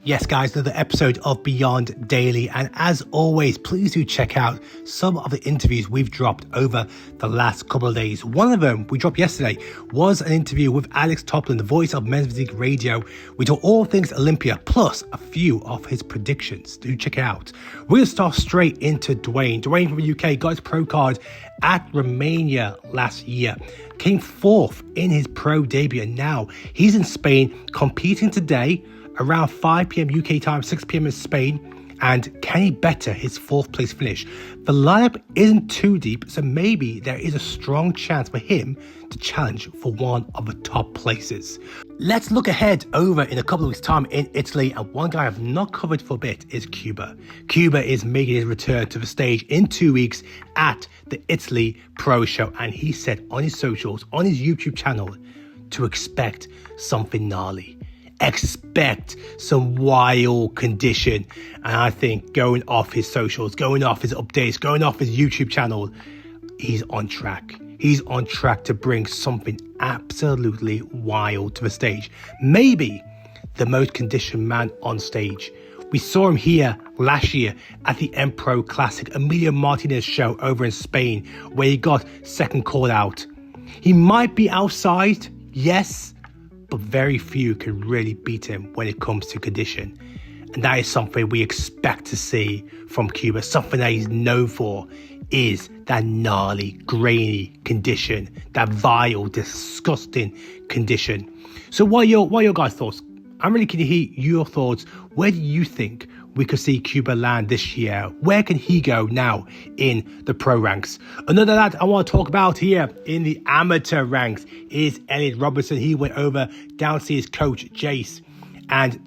Yes, guys, another episode of Beyond Daily. And as always, please do check out some of the interviews we've dropped over the last couple of days. One of them we dropped yesterday was an interview with Alex Toplyn, the voice of Men's Physique Radio. We talk all things Olympia, plus a few of his predictions. Do check it out. We're going to start straight into Dwayne. Dwayne from the UK got his pro card at Romania last year. Came fourth in his pro debut, and now he's in Spain competing today around 5 p.m. UK time, 6 p.m. in Spain. And can he better his fourth place finish? The lineup isn't too deep, so maybe there is a strong chance for him to challenge for one of the top places. Let's look ahead over in a couple of weeks' time in Italy, and one guy I've not covered for a bit is Kuba. Kuba is making his return to the stage in 2 weeks at the Italy Pro Show, and he said on his socials, on his YouTube channel, to expect something gnarly. Expect some wild condition. And I think going off his socials, going off his updates, going off his YouTube channel, he's on track. He's on track to bring something absolutely wild to the stage. Maybe the most conditioned man on stage. We saw him here last year at the M Pro Classic, Emilio Martinez show over in Spain, where he got second call out. He might be outside, yes, but very few can really beat him when it comes to condition. And that is something we expect to see from Kuba. Something that he's known for is that gnarly, grainy condition, that vile, disgusting condition. So what are your guys' thoughts? I'm really keen to hear your thoughts. Where do you think we could see Kuba land this year? Where can he go now in the pro ranks? Another lad I want to talk about here in the amateur ranks is Elliot Robinson. He went over down to see his coach, Jace. And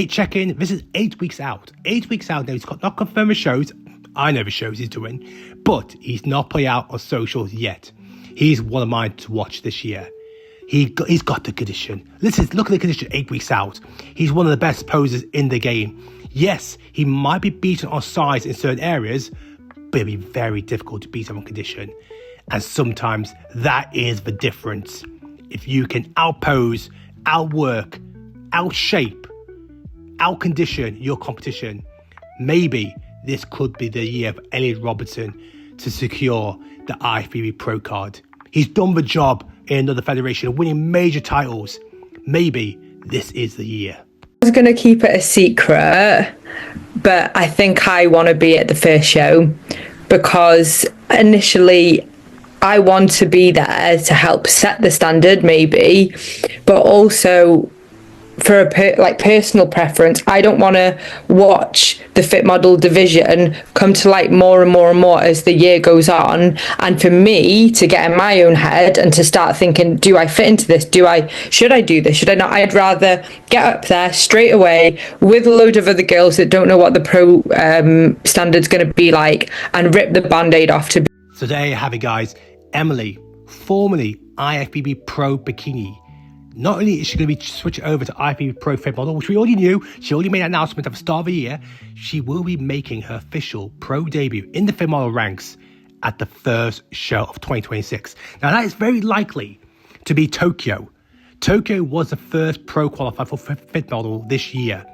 check-in, this is 8 weeks out. 8 weeks out now. He's not confirmed the shows. I know the shows he's doing. But he's not put out on socials yet. He's one of mine to watch this year. He's got the condition. Listen, look at the condition 8 weeks out. He's one of the best posers in the game. Yes, he might be beaten on size in certain areas, but it'll be very difficult to beat him on condition. And sometimes that is the difference. If you can outpose, outwork, outshape, outcondition your competition, maybe this could be the year for Elliot Robinson to secure the IFBB Pro card. He's done the job in another federation, winning major titles. Maybe this is the year. I was going to keep it a secret, but I think I want to be at the first show because initially I want to be there to help set the standard maybe, but also for a personal preference, I don't want to watch the fit model division come to light more and more and more as the year goes on, and for me to get in my own head and to start thinking, do I fit into this? Should I do this? Should I not? I'd rather get up there straight away with a load of other girls that don't know what the pro standard's going to be like and rip the band-aid off to be. So there you have it, guys. Emily, formerly IFBB Pro Bikini. Not only is she going to be switching over to IFBB Pro Fit Model, which we already knew, she already made an announcement at the start of the year, she will be making her official pro debut in the Fit Model ranks at the first show of 2026. Now that is very likely to be Tokyo. Tokyo was the first pro qualifier for Fit Model this year.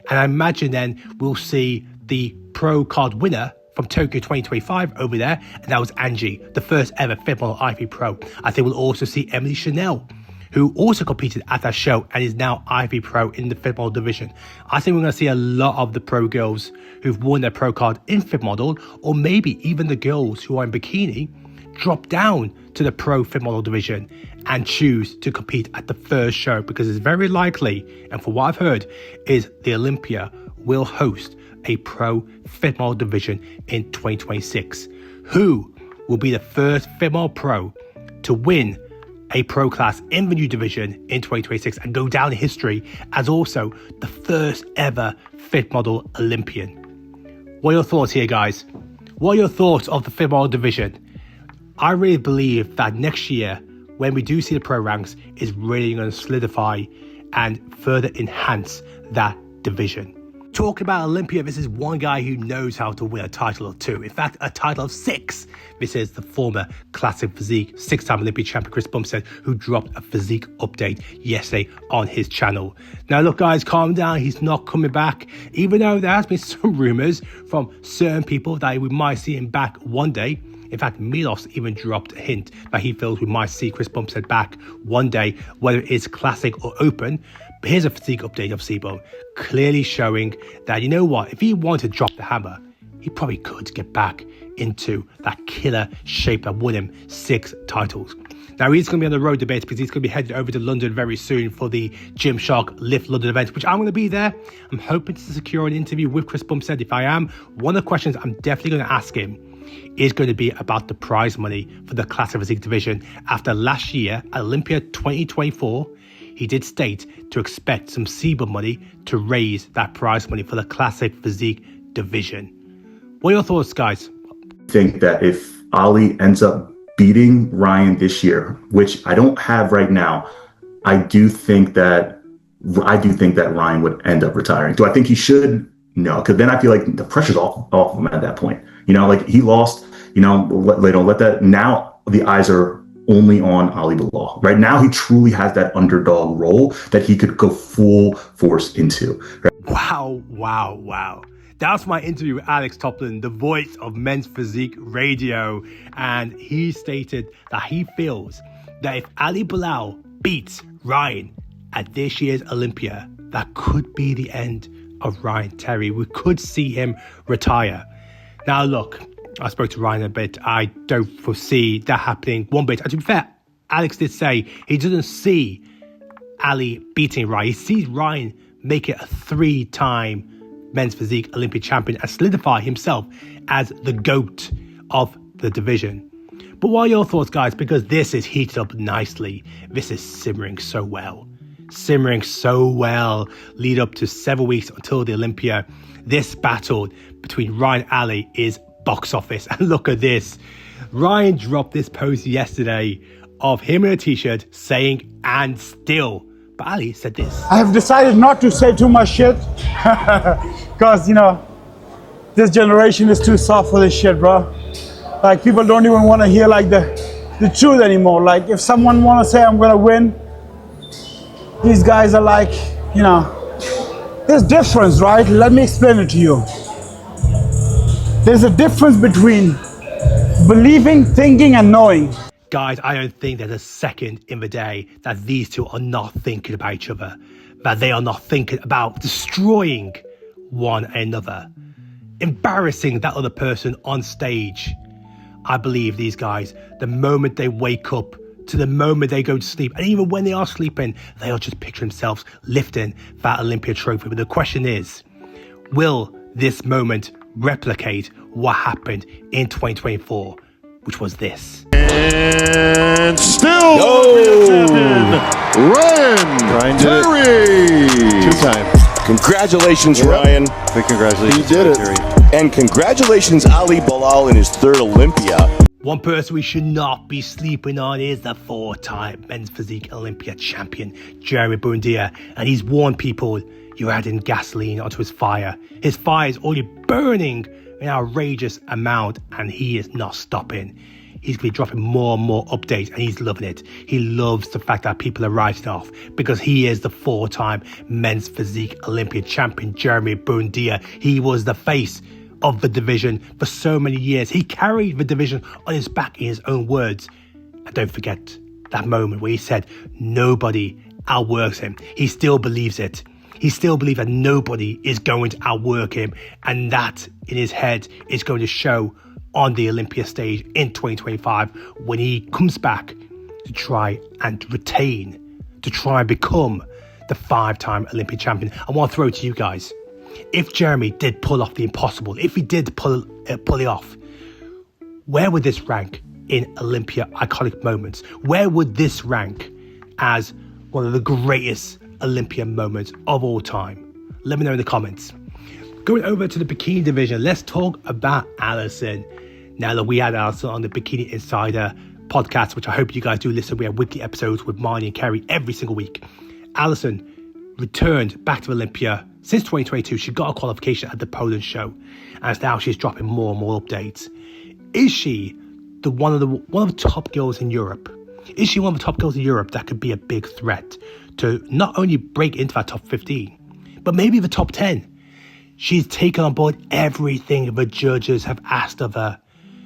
And I imagine then we'll see the pro card winner from Tokyo 2025 over there, and that was Angie, the first ever Fit Model IFBB Pro. I think we'll also see Emily Chanel, who also competed at that show and is now IFBB Pro in the Fit Model division. I think we're going to see a lot of the pro girls who've won their pro card in Fit Model, or maybe even the girls who are in bikini, drop down to the Pro Fit Model division and choose to compete at the first show, because it's very likely, and from what I've heard, is the Olympia will host a Pro Fit Model division in 2026. Who will be the first Fit Model Pro to win a pro class in the new division in 2026 and go down in history as also the first ever Fit Model Olympian? What are your thoughts here, guys? What are your thoughts of the Fit Model division? I really believe that next year, when we do see the pro ranks, is really going to solidify and further enhance that division. talking about Olympia, this is one guy who knows how to win a title or two. In fact, a title of 6. This is the former classic physique 6-time Olympia champion Chris Bumstead, who dropped a physique update yesterday on his channel. Now look guys, calm down, he's not coming back, even though there has been some rumours from certain people that we might see him back one day. In fact, Milos even dropped a hint that he feels we might see Chris Bumstead back one day, whether it's classic or open. But here's a physique update of Cbum, clearly showing that, you know what, if he wanted to drop the hammer, he probably could get back into that killer shape that won him 6 titles. Now, he's going to be on the road debate because he's going to be headed over to London very soon for the Gymshark Lift London event, which I'm going to be there. I'm hoping to secure an interview with Chris Bumstead. If I am, one of the questions I'm definitely going to ask him is going to be about the prize money for the classic physique division. After last year at Olympia 2024, he did state to expect some Cbum money to raise that prize money for the classic physique division. What are your thoughts, guys? I think that if Ali ends up beating Ryan this year, which I don't have right now, I do think that Ryan would end up retiring. Do I think he should? No, because then I feel like the pressure's off of him at that point. You know, like he lost, let that, now the eyes are only on Ali Bilal. Right now, he truly has that underdog role that he could go full force into. Right? Wow. That was my interview with Alex Toplyn, the voice of Men's Physique Radio. And he stated that he feels that if Ali Bilal beats Ryan at this year's Olympia, that could be the end of Ryan Terry. We could see him retire. Now, look, I spoke to Ryan a bit. I don't foresee that happening one bit. And to be fair, Alex did say he doesn't see Ali beating Ryan. He sees Ryan make it a 3-time Men's Physique Olympic champion and solidify himself as the GOAT of the division. But what are your thoughts, guys? Because this is heated up nicely. This is simmering so well. Lead up to 7 weeks until the Olympia. This battle between Ryan and Ali is box office. And look at this. Ryan dropped this post yesterday of him in a t-shirt saying, "and still." But Ali said this. I have decided not to say too much shit because, this generation is too soft for this shit, bro. Like, people don't even want to hear like the truth anymore. Like, if someone want to say I'm going to win, these guys are like, there's difference, right? Let me explain it to you. There's a difference between believing, thinking, and knowing. Guys, I don't think there's a second in the day that these two are not thinking about each other, that they are not thinking about destroying one another, embarrassing that other person on stage. I believe these guys, the moment they wake up to the moment they go to sleep, and even when they are sleeping, they are just picturing themselves lifting that Olympia trophy. But the question is, will this moment replicate what happened in 2024, which was this? And still Ryan Terry. 2-time. Congratulations, Ryan. Big congratulations. He did it. Terry. And congratulations, Ali Bilal, in his 3rd Olympia. One person we should not be sleeping on is the 4-time Men's Physique Olympia champion, Jeremy Buendia. And he's warned people, you're adding gasoline onto his fire. His fire is already burning an outrageous amount, and he is not stopping. He's going to be dropping more and more updates, and he's loving it. He loves the fact that people are writing off because he is the 4-time Men's Physique Olympia champion, Jeremy Buendia. He was the face of the division for so many years. He carried the division on his back, in his own words. And don't forget that moment where he said nobody outworks him. He still believes it. He still believes that nobody is going to outwork him, and that in his head is going to show on the Olympia stage in 2025 when he comes back to try and retain, to try and become the 5-time Olympic champion. I want to throw it to you guys. If Jeremy did pull off the impossible, if he did pull it off, where would this rank in Olympia iconic moments? Where would this rank as one of the greatest Olympia moments of all time? Let me know in the comments. Going over to the bikini division, let's talk about Allison. Now that we had Allison on the Bikini Insider podcast, which I hope you guys do listen. We have weekly episodes with Marnie and Kerry every single week. Allison returned back to Olympia. Since 2022, she got a qualification at the Poland show, and now she's dropping more and more updates. Is she one of the top girls in Europe? Is she one of the top girls in Europe that could be a big threat to not only break into that top 15, but maybe the top 10? She's taken on board everything the judges have asked of her.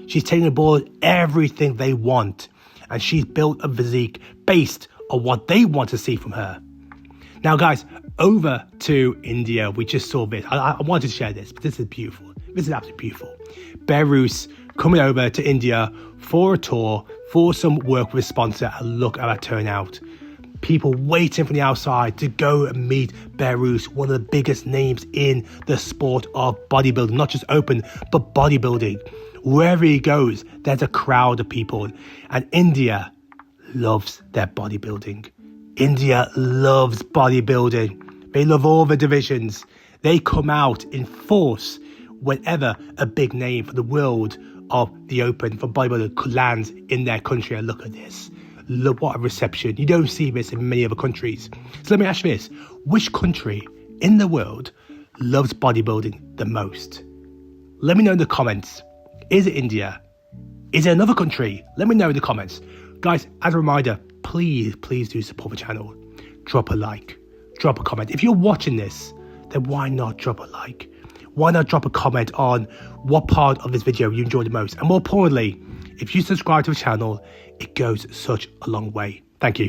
She's taken on board everything they want, and she's built a physique based on what they want to see from her. Now, guys, over to India. We just saw this. I wanted to share this, but this is beautiful. This is absolutely beautiful. Behrouz coming over to India for a tour, for some work with a sponsor, and look at that turnout. People waiting from the outside to go and meet Behrouz, one of the biggest names in the sport of bodybuilding, not just open, but bodybuilding. Wherever he goes, there's a crowd of people. And India loves their bodybuilding. India loves bodybuilding. They love all the divisions. They come out in force whenever a big name for the world of the open for bodybuilding lands in their country. And look at this. Look, what a reception. You don't see this in many other countries. So let me ask you this. Which country in the world loves bodybuilding the most? Let me know in the comments. Is it India? Is it another country? Let me know in the comments. Guys, as a reminder, please do support the channel. Drop a like, drop a comment. If you're watching this, then why not drop a like? Why not drop a comment on what part of this video you enjoyed the most? And more importantly, if you subscribe to the channel, it goes such a long way. Thank you.